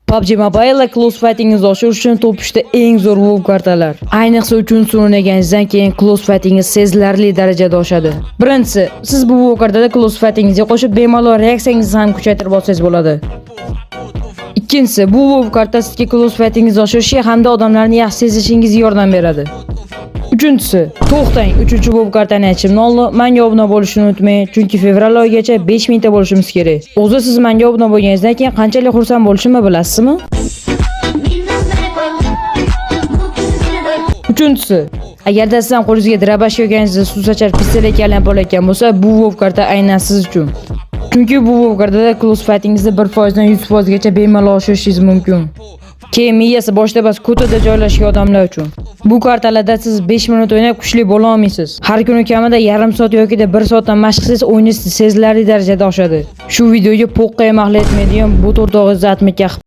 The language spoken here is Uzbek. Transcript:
PUBG Mobile va Close Fighting'ingizni oshirish uchun topishda eng zo'r WoW kartalar. Ayniqsa 3-sini o'ynaganingizdan keyin Close Fighting'ingiz sezilarli darajada oshadi. Birinchisi, siz bu WoW kartada Close Fighting'ingizga qo'shib bemalol reaksiyangizni ham kuchaytirib olsangiz bo'ladi. Ikkinchisi, bu WoW karta sizga Close Fighting'ingizni oshirishga hamda odamlarni yaxshi sezishingizga yordam beradi. Uchinchisi, to'xtang, 3-WoW kartani aytishimni oldin menga obuna bo'lishni unutmang, chunki fevral oyigacha 5000 ta bo'lishimiz kerak. O'zi siz menga obuna bo'lganingizdan keyin qanchalik xursand bo'lishimni bilasizmi? Uchinchisi, agarda siz ham qo'lingizga drabashka olganingizda suv sochar pistolet kalan bo'layotgan bo'lsa, bu WoW karta aynan siz uchun. Chunki bu WoW kartada Close Fighting'ingizni 1% dan 100% gacha bemalol oshirishingiz mumkin. Keyin miyasi boshda bas ko'tada joylashgan odamlar uchun. Bu kartalarda siz 5 minut o'ynab kuchli bo'la olmaysiz. Har kuni kamida yarim soat yoki 1 soatdan mashq qilsangiz o'yingiz sezilarli darajada oshadi. Shu videoga poqqa mahal etmaydigan bu to'rtog'ingizni atmakka